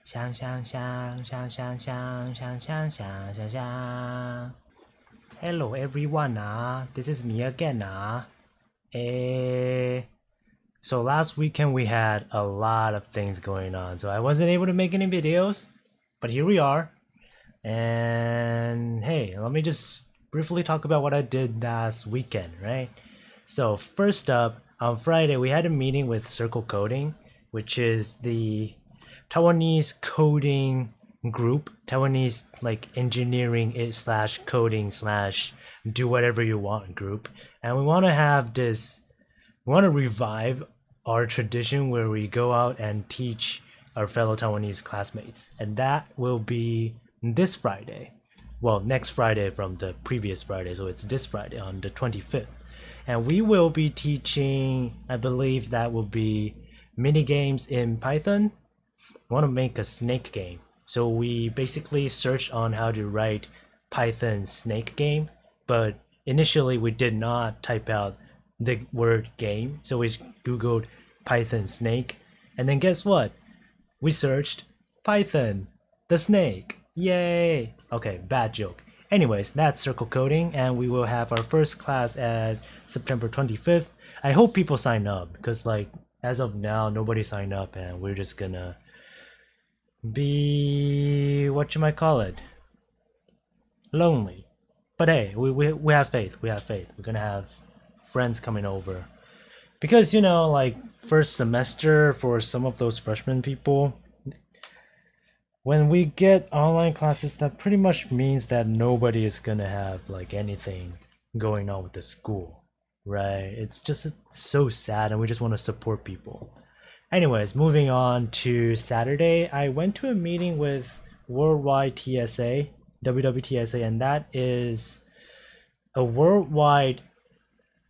香香香香香香香香香香香。Hello everyone, this is me again. Eh, so last weekend we had a lot of things going on, so I wasn't able to make any videos, but here we are. And hey, let me just briefly talk about what I did last weekend, right? So first up, on Friday we had a meeting with Circle Coding, which is the Taiwanese coding group, Taiwanese like engineering slash coding slash do whatever you want group. And we want to have this, we want to revive our tradition where we go out and teach our fellow Taiwanese classmates. And that will be this Friday. Well, next Friday from the previous Friday. So it's this Friday on the 25th. And we will be teaching, I believe that will be mini games in Python. We want to make a snake game. So we basically searched on how to write Python snake game, but initially we did not type out the word game. So we Googled Python snake. And then guess what? We searched Python, the snake. Yay! Okay, bad joke. Anyways, that's Circle Coding, and we will have our first class at September 25th. I hope people sign up because, like, as of now, nobody signed up, and we're just gonna be what you might call it, lonely. But hey, we have faith. We have faith. We're gonna have friends coming over because like first semester for some of those freshman people, when we get online classes, that pretty much means that nobody is gonna have like anything going on with the school, right? It's just so sad, and we just want to support people. Anyways, moving on to Saturday, I went to a meeting with Worldwide TSA, WWTSA, and that is a worldwide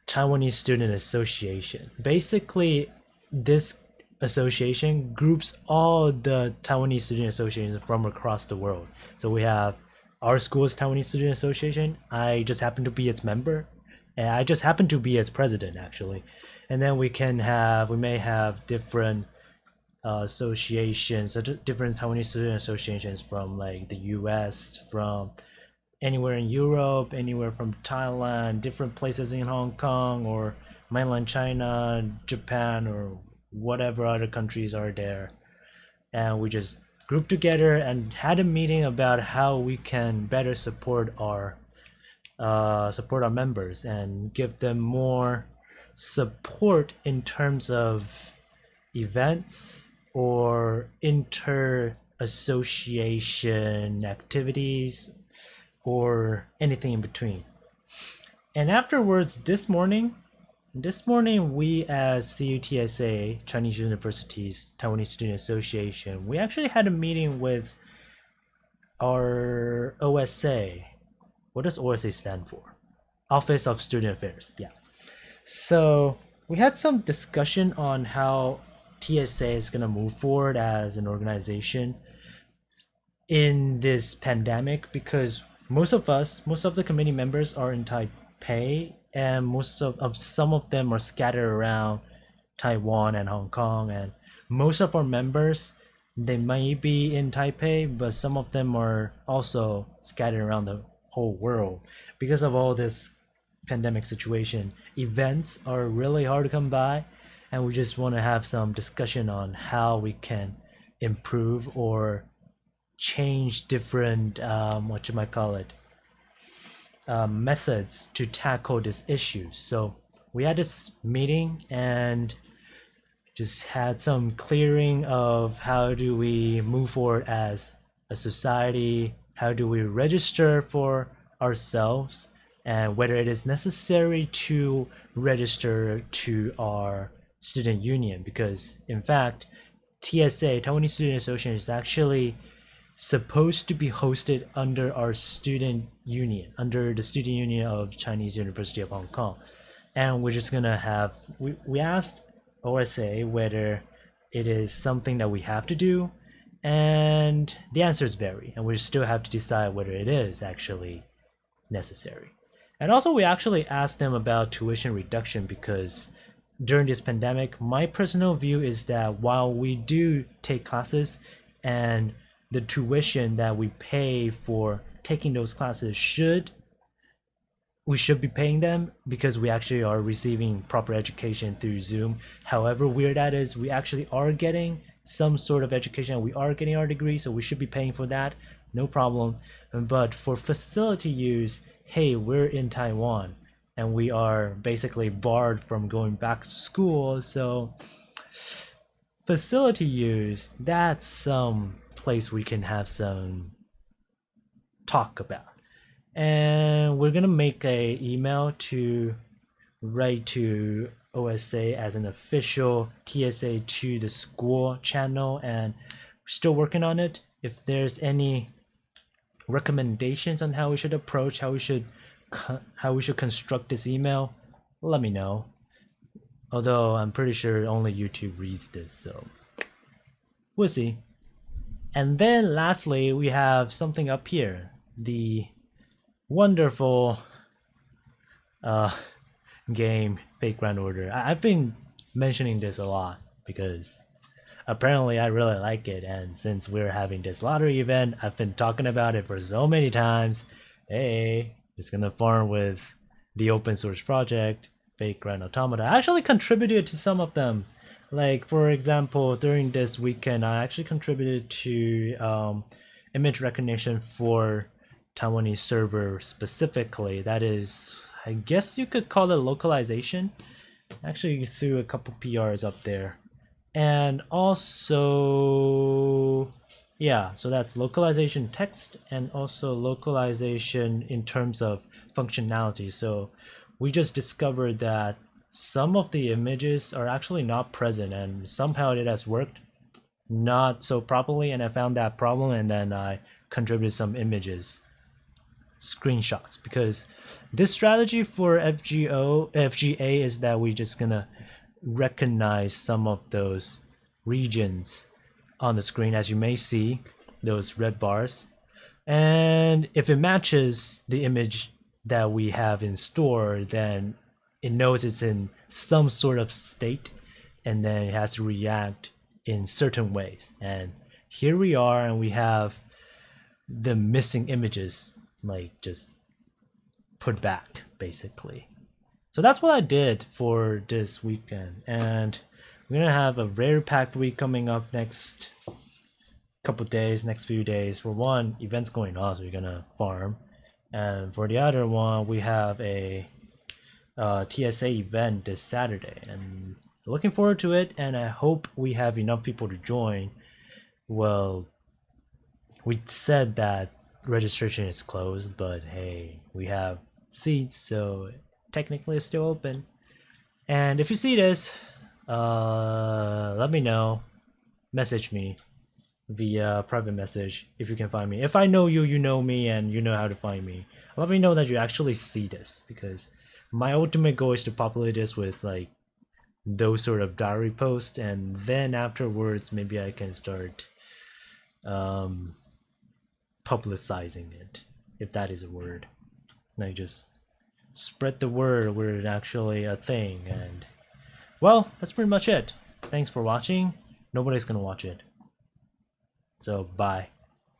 Taiwanese Student Association. Basically, this association groups all the Taiwanese student associations from across the world. So we have our school's Taiwanese Student Association. I just happen to be its member, and I just happen to be its president actually. And then we may have different associations, different Taiwanese student associations from like the U.S., from anywhere in Europe, anywhere from Thailand, different places in Hong Kong or mainland China, Japan, or whatever other countries are there. And we just grouped together and had a meeting about how we can better support our members and give them more support in terms of events or inter association activities or anything in between. And afterwards, this morning, we as CUTSA, Chinese Universities Taiwanese Student Association, we actually had a meeting with our OSA. What does OSA stand for? Office of Student Affairs. Yeah. So we had some discussion on how TSA is going to move forward as an organization in this pandemic, because most of the committee members are in Taipei, and some of them are scattered around Taiwan and Hong Kong, and most of our members, they may be in Taipei, but some of them are also scattered around the whole world. Because of all this pandemic situation, events are really hard to come by, and we just want to have some discussion on how we can improve or change different what you might call it, methods to tackle this issue. So we had this meeting and just had some clearing of how do we move forward as a society, how do we register for ourselves, and whether it is necessary to register to our student union, because in fact TSA, Taiwanese Student Association, is actually supposed to be hosted under our student union, under the student union of Chinese University of Hong Kong. And we're just gonna have, we asked OSA whether it is something that we have to do, and the answers vary, and we still have to decide whether it is actually necessary. And also we actually asked them about tuition reduction, because during this pandemic, my personal view is that while we do take classes, and the tuition that we pay for taking those classes we should be paying them because we actually are receiving proper education through Zoom. However weird that is, we actually are getting some sort of education. We are getting our degree, so we should be paying for that. No problem. But for facility use, hey, we're in Taiwan and we are basically barred from going back to school. So facility use, that's some place we can have some talk about. And we're gonna make a email to write to OSA as an official TSA to the school channel, and we're still working on it. If there's any recommendations on how we should approach, how we should construct this email, let me know. Although I'm pretty sure only YouTube reads this, so we'll see. And then lastly, we have something up here, the wonderful game Fake Grand Order. I've been mentioning this a lot because apparently I really like it, and since we're having this lottery event, I've been talking about it for so many times. Hey, just gonna farm with the open source project Fake Grand Automata. I actually contributed to some of them. Like, for example, during this weekend I actually contributed to image recognition for Taiwanese server specifically. That is, I guess you could call it localization. Actually threw a couple PRs up there. And also, yeah, so that's localization text and also localization in terms of functionality. So we just discovered that some of the images are actually not present, and somehow it has worked not so properly, and I found that problem, and then I contributed some images, screenshots, because this strategy for FGA is that we're just gonna recognize some of those regions on the screen, as you may see those red bars, and if it matches the image that we have in store, then it knows it's in some sort of state, and then it has to react in certain ways. And here we are, and we have the missing images like just put back basically. So that's what I did for this weekend, and we're gonna have a very packed week coming up next couple days, next few days. For one, events going on, so we're gonna farm, and for the other one, we have a TSA event this Saturday, and looking forward to it, and I hope we have enough people to join. Well, we said that registration is closed, but hey, we have seats, so technically it's still open. And if you see this, let me know, message me via private message if you can find me. If I know you, you know me, and you know how to find me, let me know that you actually see this, because my ultimate goal is to populate this with like those sort of diary posts, and then afterwards maybe I can start publicizing it, if that is a word. Like, just spread the word where it's actually a thing. And well, that's pretty much it. Thanks for watching. Nobody's gonna watch it, so bye.